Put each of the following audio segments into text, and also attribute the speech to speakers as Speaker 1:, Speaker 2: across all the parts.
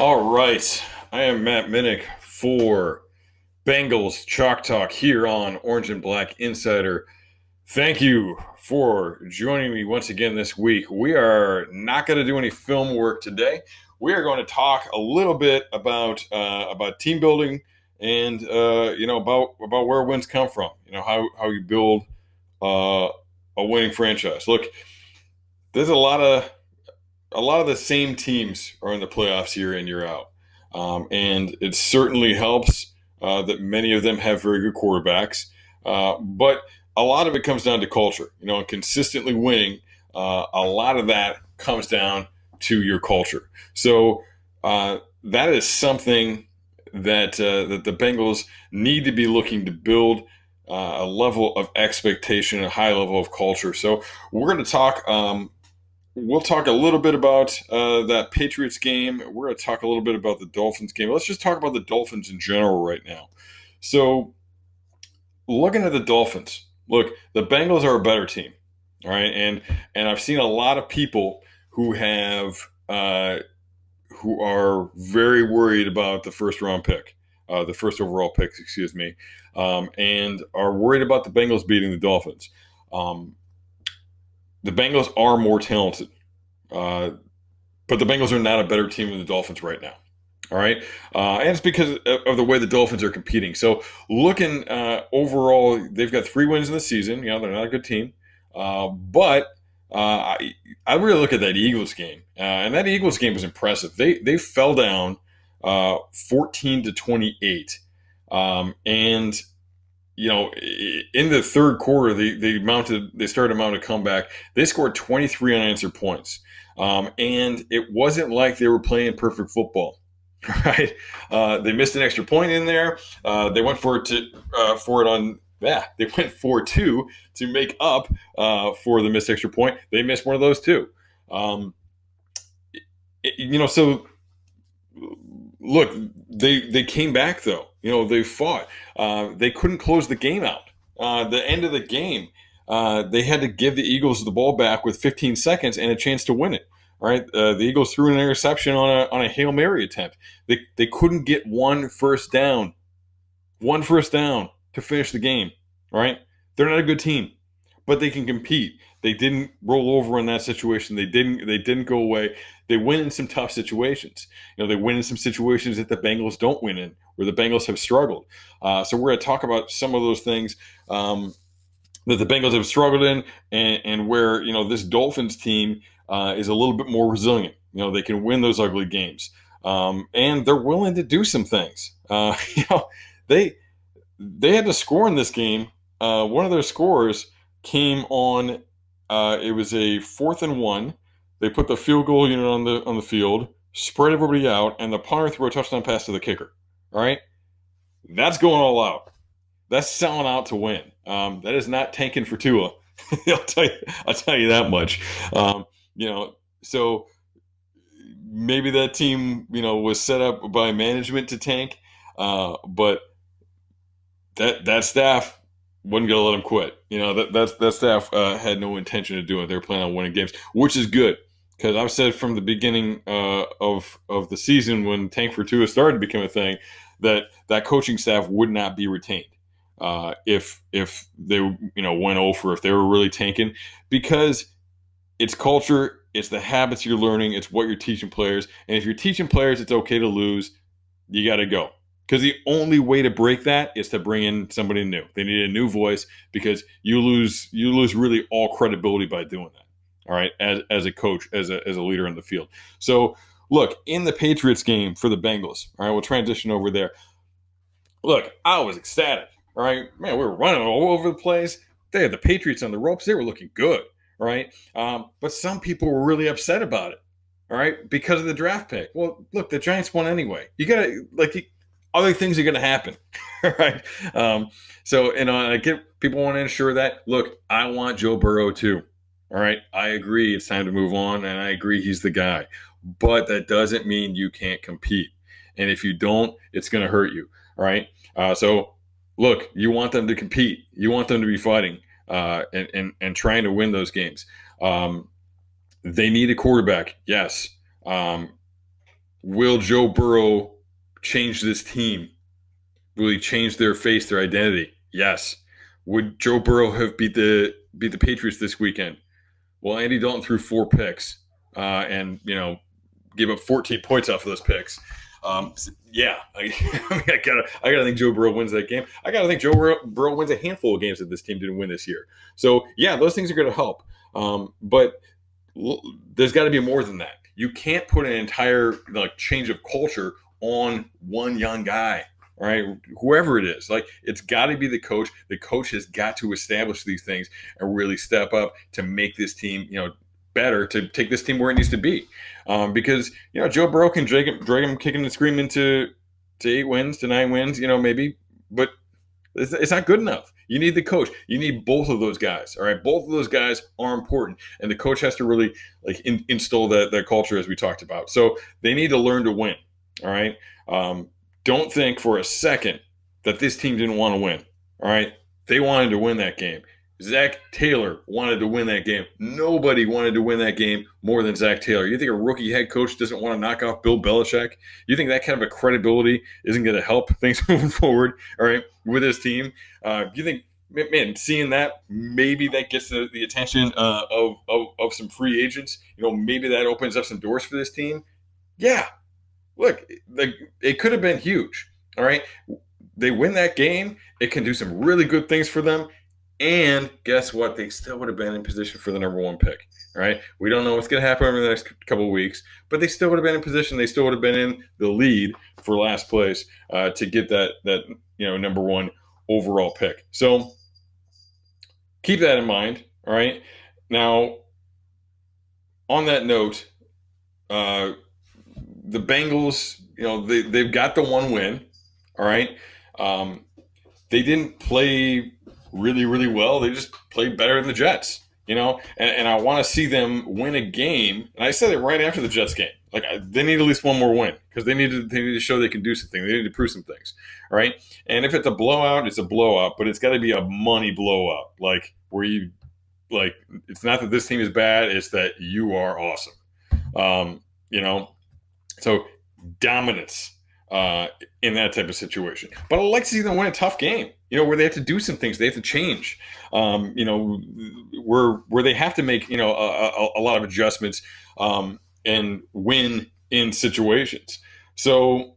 Speaker 1: All right. I am Matt Minich for Bengals Chalk Talk here on Orange and Black Insider. Thank you for joining me once again this week. We are not going to do any film work today. We are going to talk a little bit about team building and about where wins come from. How you build uh, a winning franchise. Look, there's a lot of the same teams are in the playoffs year in, year out. And it certainly helps that many of them have very good quarterbacks. But a lot of it comes down to culture, and consistently winning. A lot of that comes down to your culture. So that is something that the Bengals need to be looking to build a level of expectation, a high level of culture. So we're going to talk. We'll talk a little bit about that Patriots game. We're going to talk a little bit about the Dolphins game. Let's just talk about the Dolphins in general right now. So, looking at the Dolphins, look, the Bengals are a better team, all right, and I've seen a lot of people who have who are very worried about the first round pick, the first overall pick, excuse me, and are worried about the Bengals beating the Dolphins. Um, the Bengals are more talented. Uh, but the Bengals are not a better team than the Dolphins right now. All right. And it's because of the way the Dolphins are competing. So, looking overall, they've got 3 wins in the season. They're not a good team. But I really look at that Eagles game. And that Eagles game was impressive. They fell down 14-28. And in the third quarter, they started to mount a comeback. They scored 23 unanswered points, and it wasn't like they were playing perfect football, right? They missed an extra point in there. They went for it on. Yeah, they went 4-2 to make up for the missed extra point. They missed one of those too. Um, so look, they came back though. They fought. They couldn't close the game out. The end of the game, they had to give the Eagles the ball back with 15 seconds and a chance to win it. All right, the Eagles threw an interception on a Hail Mary attempt. They couldn't get one first down to finish the game. All right, they're not a good team, but they can compete. They didn't roll over in that situation. They didn't go away. They win in some tough situations. They win in some situations that the Bengals don't win in, where the Bengals have struggled. So we're going to talk about some of those things that the Bengals have struggled in, and where this Dolphins team is a little bit more resilient. They can win those ugly games, and they're willing to do some things. They they had to score in this game. One of their scores came on. It was a 4th and 1. They put the field goal unit on the field, spread everybody out, and the punter threw a touchdown pass to the kicker. All right, that's going all out. That's selling out to win. That is not tanking for Tua. I'll tell you that much. Um, so maybe that team, was set up by management to tank, but that staff wasn't going to let them quit. That staff had no intention of doing it. They were planning on winning games, which is good, because I've said from the beginning of the season, when Tank for Tua started to become a thing, that coaching staff would not be retained if they went over, if they were really tanking, because it's culture, it's the habits you're learning, it's what you're teaching players, and if you're teaching players it's okay to lose, you got to go. Because the only way to break that is to bring in somebody new. They need a new voice, because you lose really all credibility by doing that. All right, as a coach, as a leader in the field. So look, in the Patriots game for the Bengals. All right, we'll transition over there. Look, I was ecstatic. All right, man, we were running all over the place. They had the Patriots on the ropes. They were looking good. All right, but some people were really upset about it. All right, because of the draft pick. Well, look, the Giants won anyway. You got to other things are going to happen. Right. So, I get people want to ensure that. Look, I want Joe Burrow too. All right. I agree. It's time to move on. And I agree he's the guy. But that doesn't mean you can't compete. And if you don't, it's going to hurt you. All right. So, look, you want them to compete. You want them to be fighting and trying to win those games. They need a quarterback. Yes. Will Joe Burrow change this team? Will he change their face, their identity? Yes. Would Joe Burrow have beat the Patriots this weekend? Well, Andy Dalton threw 4 picks, and gave up 14 points off of those picks. Yeah, I gotta think Joe Burrow wins that game. I gotta think Joe Burrow wins a handful of games that this team didn't win this year. So yeah, those things are going to help. But there's got to be more than that. You can't put an entire change of culture on one young guy. All right, whoever it is, it's got to be the coach. The coach has got to establish these things and really step up to make this team, better, to take this team where it needs to be. Because Joe Burrow can drag him kicking and screaming to 8 wins, to 9 wins, maybe, but it's not good enough. You need the coach. You need both of those guys. All right, both of those guys are important, and the coach has to really install that culture as we talked about. So they need to learn to win. All right. Don't think for a second that this team didn't want to win. All right, they wanted to win that game. Zach Taylor wanted to win that game. Nobody wanted to win that game more than Zach Taylor. You think a rookie head coach doesn't want to knock off Bill Belichick? You think that kind of a credibility isn't going to help things moving forward, all right, with his team? You think, man, seeing that, maybe that gets the attention of some free agents? Maybe that opens up some doors for this team? Yeah. Look, it could have been huge, all right? They win that game, it can do some really good things for them. And guess what? They still would have been in position for the number 1 pick. All right. We don't know what's going to happen over the next couple of weeks, but they still would have been in position. They still would have been in the lead for last place to get that number 1 overall pick. So keep that in mind. All right. Now, on that note, the Bengals, they've got the 1 win. All right. They didn't play really, really well. They just played better than the Jets, and I want to see them win a game. And I said it right after the Jets game. They need at least one more win because they need to show they can do something. They need to prove some things, all right? And if it's a blowout, it's a blowout, but it's got to be a money blowout, where it's not that this team is bad, it's that you are awesome. So dominance in that type of situation. But I'd like to see them win a tough game, where they have to do some things, they have to change, where they have to make, a lot of adjustments and win in situations. So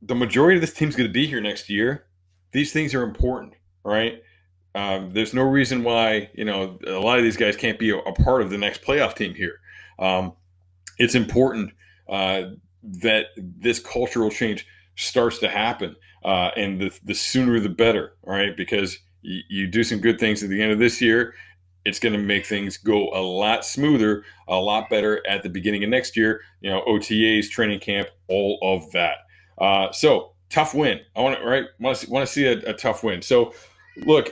Speaker 1: the majority of this team's going to be here next year. These things are important, right? There's no reason why, a lot of these guys can't be a part of the next playoff team here. It's important that this cultural change starts to happen, and the sooner the better. All right, because you do some good things at the end of this year, it's going to make things go a lot smoother, a lot better at the beginning of next year. OTAs, training camp, all of that. So tough win. I want to see a tough win. So look,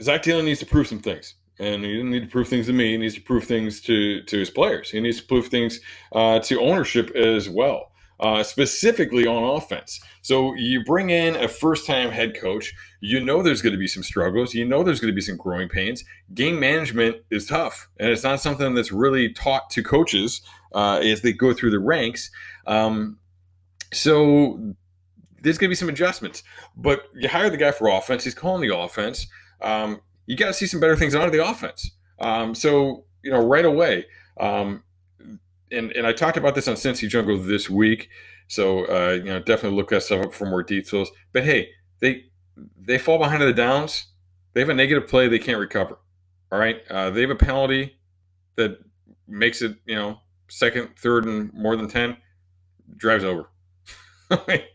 Speaker 1: Zach Taylor needs to prove some things. And he doesn't need to prove things to me. He needs to prove things to his players. He needs to prove things to ownership as well, specifically on offense. So you bring in a first-time head coach. There's going to be some struggles. There's going to be some growing pains. Game management is tough, and it's not something that's really taught to coaches as they go through the ranks. So there's going to be some adjustments. But you hire the guy for offense. He's calling the offense. You got to see some better things out of the offense. So right away. And I talked about this on Cincy Jungle this week. So definitely look that stuff up for more details. But hey, they fall behind the downs. They have a negative play they can't recover. All right, they have a penalty that makes it second, third, and more than 10, drives over. And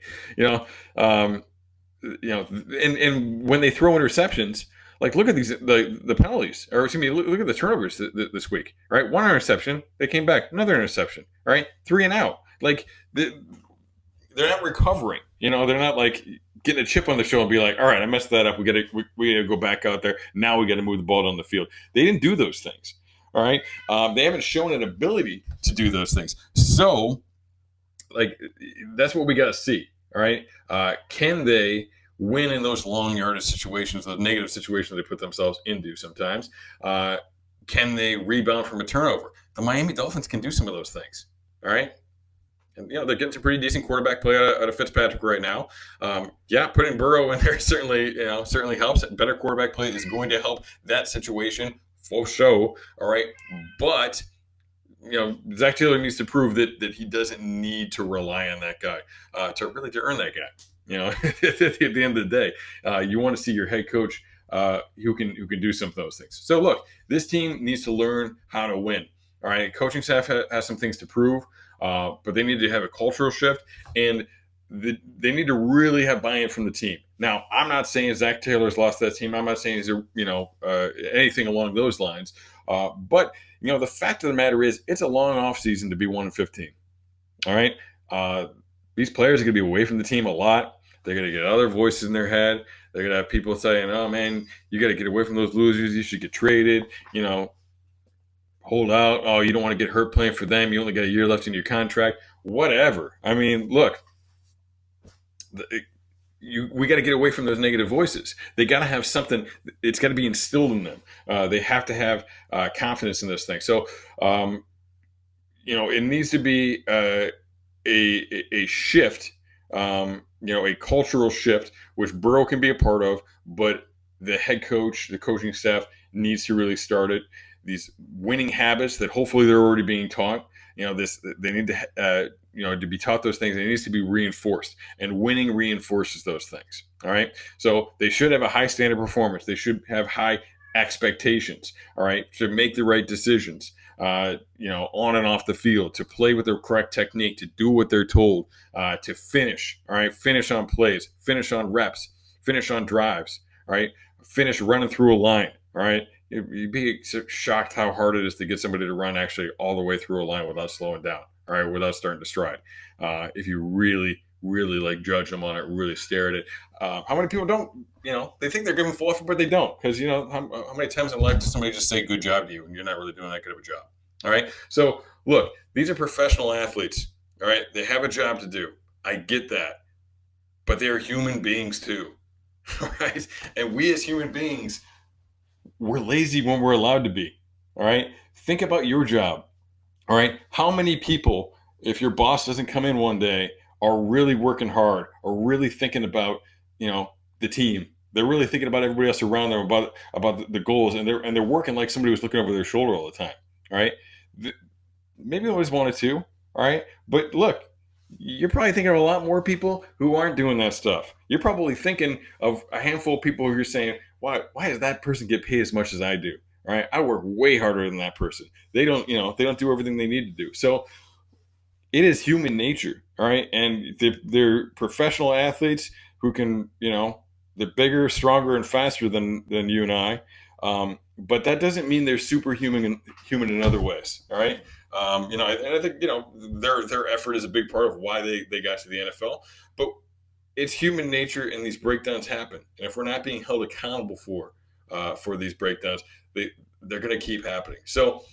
Speaker 1: when they throw interceptions. Look at these the penalties, or excuse me, look at the turnovers this week. Right, 1 interception, they came back, another interception. Right, 3 and out. They're not recovering. They're not getting a chip on the shoulder and be like, all right, I messed that up. We got to go back out there. Now we got to move the ball down the field. They didn't do those things. All right, they haven't shown an ability to do those things. So, that's what we got to see. All right, can they win in those long yardage situations, the negative situations they put themselves into sometimes? Can they rebound from a turnover? the Miami Dolphins can do some of those things. All right. And they're getting some pretty decent quarterback play out of Fitzpatrick right now. Yeah, putting Burrow in there certainly helps. Better quarterback play is going to help that situation for sure. All right, but Zach Taylor needs to prove that he doesn't need to rely on that guy to earn that guy. At the end of the day, you want to see your head coach who can do some of those things. So look, this team needs to learn how to win. All right, coaching staff has some things to prove, but they need to have a cultural shift, and they need to really have buy-in from the team. Now, I'm not saying Zach Taylor's lost that team. I'm not saying he's anything along those lines. But the fact of the matter is, it's a long off season to be 1-15. All right, uh, these players are going to be away from the team a lot. They're going to get other voices in their head. They're going to have people saying, "Oh man, you got to get away from those losers. You should get traded." Hold out. Oh, you don't want to get hurt playing for them. You only got a year left in your contract. Whatever. I mean, look, we got to get away from those negative voices. They got to have something. It's got to be instilled in them. They have to have confidence in this thing. So, it needs to be a shift. A cultural shift, which Burrow can be a part of, but the head coach, the coaching staff needs to really start it. These winning habits that hopefully they're already being taught. They need to be taught those things. It needs to be reinforced, and winning reinforces those things. All right, so they should have a high standard performance. They should have high expectations. All right, to make the right decisions. On and off the field, to play with the correct technique, to do what they're told, to finish. All right, finish on plays, finish on reps, finish on drives. All right, finish running through a line. All right, you'd be shocked how hard it is to get somebody to run actually all the way through a line without slowing down. All right, without starting to stride. If you really, really like judge them on it, really stare at it. How many people don't? They think they're giving full effort, but they don't. Because how many times in life does somebody just say "good job" to you, and you're not really doing that good of a job? All right. So look, these are professional athletes. All right, they have a job to do. I get that, but they are human beings too. All right, and we as human beings, we're lazy when we're allowed to be. All right, think about your job. All right. How many people, if your boss doesn't come in one day, are really working hard, or really thinking about, the team? They're really thinking about everybody else around them, about the goals, and they're working like somebody was looking over their shoulder all the time. All right. Maybe always wanted to. All right. But look, you're probably thinking of a lot more people who aren't doing that stuff. You're probably thinking of a handful of people who are saying, why does that person get paid as much as I do? All right. I work way harder than that person. They don't do everything they need to do. So it is human nature. All right. And they're professional athletes who can, they're bigger, stronger, and faster than you and I. But that doesn't mean they're superhuman human in other ways. All right. I think their effort is a big part of why they got to the NFL. But it's human nature, and these breakdowns happen. And if we're not being held accountable for these breakdowns, they're going to keep happening. So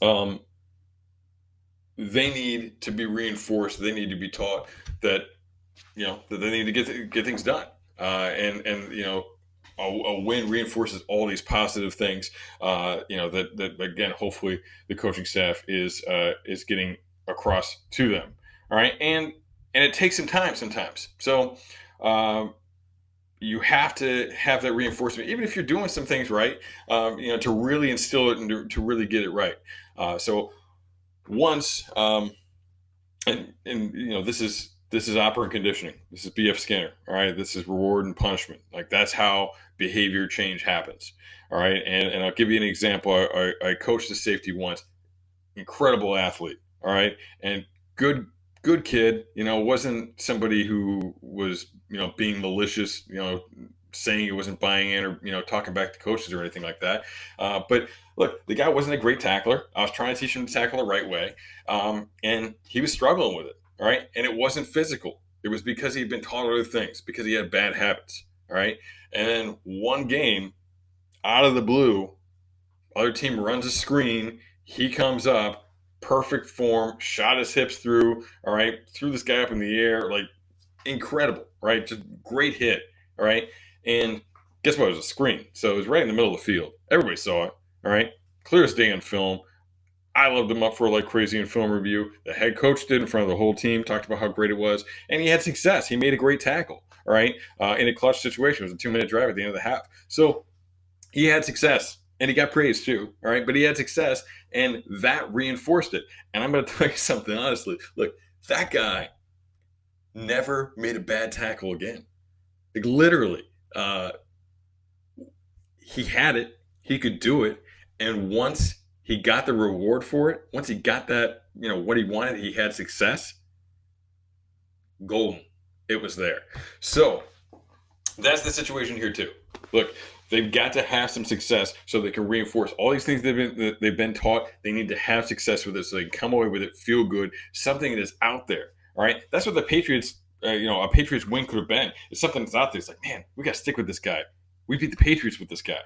Speaker 1: um, they need to be reinforced. They need to be taught that that they need to get things done. And a win reinforces all these positive things. That again, hopefully, the coaching staff is getting across to them. All right, and it takes some time sometimes. So. You have to have that reinforcement, even if you're doing some things right, to really instill it and to really get it right. So once, and this is operant conditioning. This is BF Skinner. All right, this is reward and punishment. Like that's how behavior change happens. All right, and I'll give you an example. I coached a safety once, incredible athlete. All right, and good kid. Wasn't somebody who was being malicious. Saying he wasn't buying in, or talking back to coaches or anything like that. But look, the guy wasn't a great tackler. I was trying to teach him to tackle the right way, and he was struggling with it. All right, and it wasn't physical. It was because he'd been taught other things, because he had bad habits. All right, and then one game, out of the blue, other team runs a screen. He comes up, perfect form, shot his hips through. All right, threw this guy up in the air, like incredible. Right, just great hit. All right, and guess what? It was a screen, so it was right in the middle of the field. Everybody saw it. All right, clear as day on film. I loved him up for like crazy in film review. The head coach did in front of the whole team, talked about how great it was, and he had success. He made a great tackle, all right, in a clutch situation. It was a 2 minute drive at the end of the half. So he had success and he got praised too. All right. But he had success and that reinforced it. And I'm going to tell you something honestly. Look, that guy never made a bad tackle again. Like literally, uh, he had it, he could do it. And once he got the reward for it, once he got that, what he wanted, he had success, golden. It was there. So that's the situation here too. Look, they've got to have some success so they can reinforce all these things they've been taught. They need to have success with it so they can come away with it, feel good, something that is out there. All right, that's what the Patriots, a Patriots win could have been. It's something that's out there. It's like, man, we got to stick with this guy. We beat the Patriots with this guy.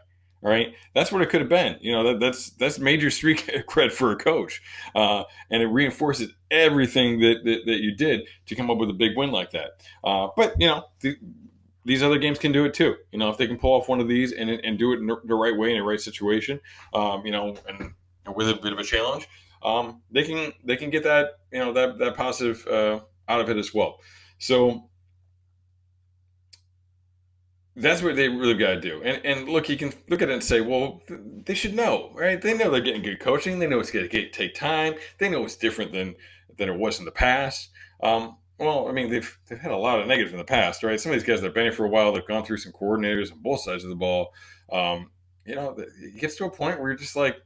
Speaker 1: All right, that's what it could have been. That's major street cred for a coach, and it reinforces everything that you did to come up with a big win like that. But these other games can do it too. If they can pull off one of these and do it in the right way in the right situation, and with a bit of a challenge, they can get that that positive out of it as well. So that's what they really got to do. And look, you can look at it and say, well, they should know, right? They know they're getting good coaching. They know it's going to take time. They know it's different than it was in the past. Well, I mean, they've had a lot of negatives in the past, right? Some of these guys that have been here for a while, they've gone through some coordinators on both sides of the ball. It gets to a point where you're just like,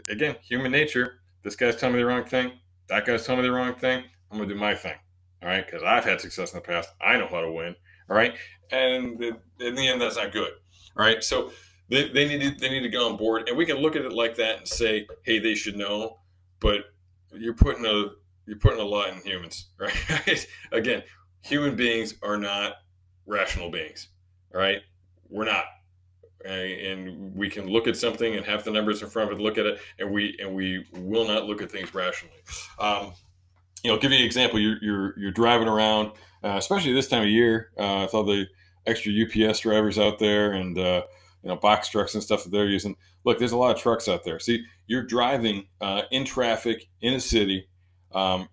Speaker 1: again, human nature. This guy's telling me the wrong thing. That guy's telling me the wrong thing. I'm gonna do my thing, all right? Because I've had success in the past. I know how to win, all right. And in the end, that's not good, all right. So they need to get on board, and we can look at it like that and say, hey, they should know, but you're putting a lot in humans, right? Again, human beings are not rational beings, all right. We're not, and we can look at something and have the numbers in front of it, look at it, and we will not look at things rationally. Give you an example. You're driving around, especially this time of year, with all the extra UPS drivers out there and box trucks and stuff that they're using. Look, there's a lot of trucks out there. See, you're driving in traffic in a city. Um,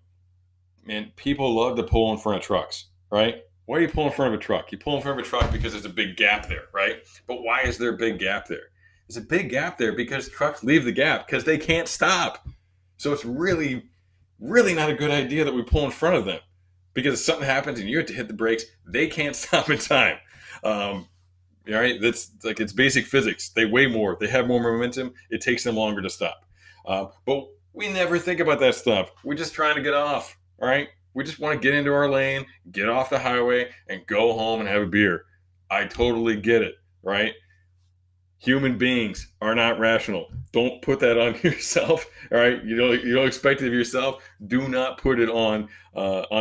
Speaker 1: Man, people love to pull in front of trucks, right? Why do you pull in front of a truck? You pull in front of a truck because there's a big gap there, right? But why is there a big gap there? There's a big gap there because trucks leave the gap because they can't stop. So it's really, really not a good idea that we pull in front of them because if something happens and you have to hit the brakes, they can't stop in time. Um, all right, that's like it's basic physics. They weigh more, they have more momentum. It takes them longer to stop. But we never think about that stuff. We're just trying to get off. All right, we just want to get into our lane, get off the highway, and go home and have a beer. I totally get it. Right? Human beings are not rational. Don't put that on yourself. All right, you don't expect it of yourself. Do not put it on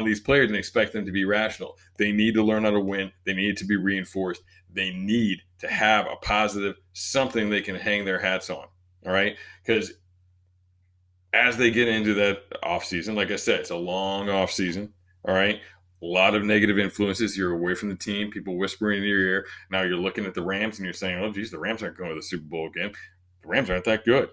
Speaker 1: these players and expect them to be rational. They need to learn how to win. They need to be reinforced. They need to have a positive something they can hang their hats on. All right, because as they get into that off season, like I said, it's a long off season. All right. A lot of negative influences. You're away from the team, people whispering in your ear. Now you're looking at the Rams and you're saying, oh, geez, the Rams aren't going to the Super Bowl again. The Rams aren't that good.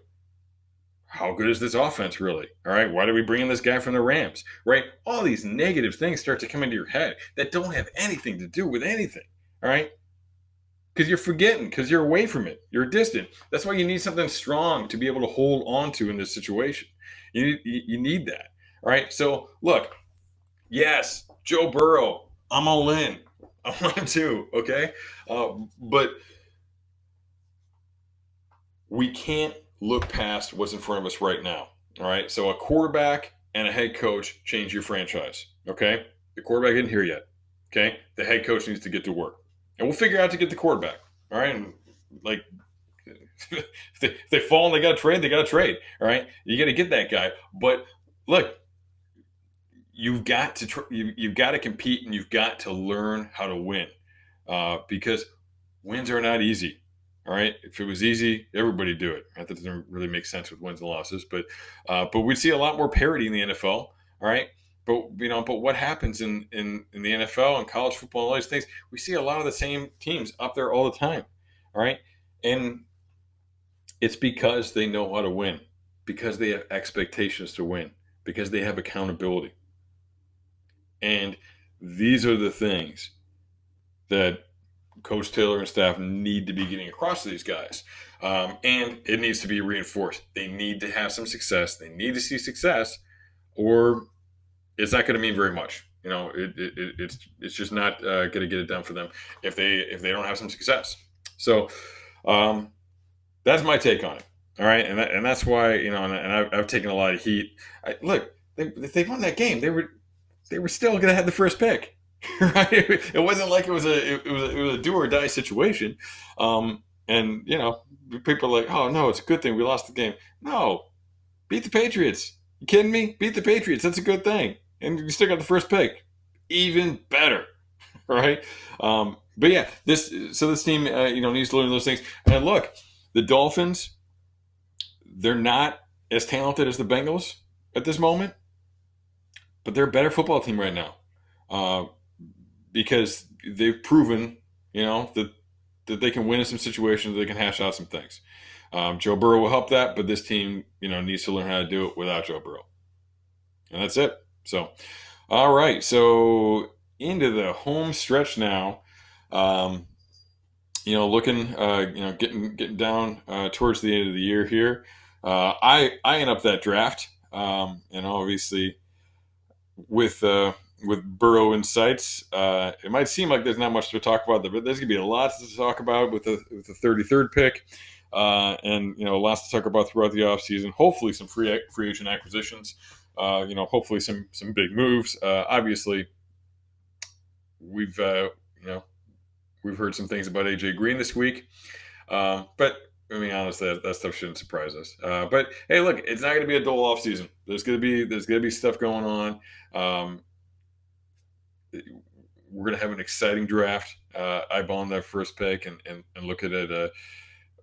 Speaker 1: How good is this offense really? All right. Why do we bring in this guy from the Rams? Right. All these negative things start to come into your head that don't have anything to do with anything. All right. Because you're forgetting, because you're away from it. You're distant. That's why you need something strong to be able to hold on to in this situation. You need that. All right. So look, yes, Joe Burrow, I'm all in. I want him too. Okay. But we can't look past what's in front of us right now. All right. So a quarterback and a head coach change your franchise. Okay. The quarterback isn't here yet. Okay. The head coach needs to get to work. And we'll figure out to get the quarterback. All right. And like if they fall and they got to trade, they got to trade. All right. You got to get that guy. But look, you've got to you've got to compete and you've got to learn how to win because wins are not easy. All right, if it was easy, everybody do it. Right? That doesn't really make sense with wins and losses, but we see a lot more parity in the NFL. All right, but what happens in the NFL and college football and all these things? We see a lot of the same teams up there all the time. All right, and it's because they know how to win. Because they have expectations to win, because they have accountability. And these are the things that Coach Taylor and staff need to be getting across to these guys. And it needs to be reinforced. They need to have some success. They need to see success, or it's not going to mean very much. It's just not going to get it done for them if they don't have some success. So um, that's my take on it. All right, and that's why and I've taken a lot of heat. Look, if they won that game, they were still going to have the first pick, right? It wasn't like it was a do or die situation. And people are like, oh no, it's a good thing we lost the game. No, beat the Patriots. You kidding me? Beat the Patriots. That's a good thing, and you still got the first pick. Even better, right? But yeah, this team needs to learn those things. And look, the Dolphins, they're not as talented as the Bengals at this moment, but they're a better football team right now uh, because they've proven, that they can win in some situations, they can hash out some things. Joe Burrow will help that, but this team, needs to learn how to do it without Joe Burrow, and that's it. So, all right, so into the home stretch now. Um, looking, getting down towards the end of the year here. I end up that draft, obviously with Burrow in sights. It might seem like there's not much to talk about, but there's gonna be a lot to talk about with the 33rd pick, and lots to talk about throughout the offseason. Hopefully, some free agent acquisitions. Hopefully some big moves. Obviously, we've we've heard some things about AJ Green this week, but I mean, honestly, that stuff shouldn't surprise us. But hey, look, it's not going to be a dull off season. There's gonna be stuff going on. Um, we're going to have an exciting draft. Eyeballing that first pick and look at it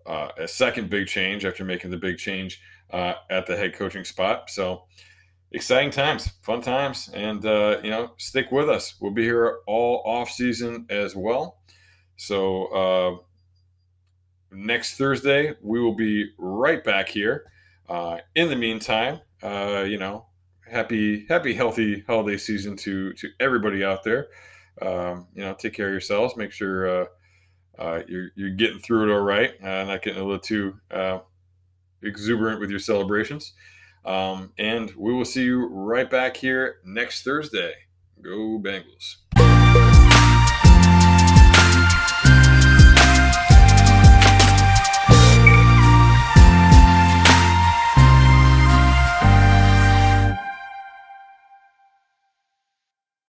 Speaker 1: a second big change after making the big change at the head coaching spot. So exciting times, fun times, and stick with us. We'll be here all off season as well. So next Thursday we will be right back here. In the meantime, happy healthy holiday season to everybody out there. Take care of yourselves. Make sure you're getting through it all right. Not getting a little too exuberant with your celebrations. And we will see you right back here next Thursday. Go Bengals.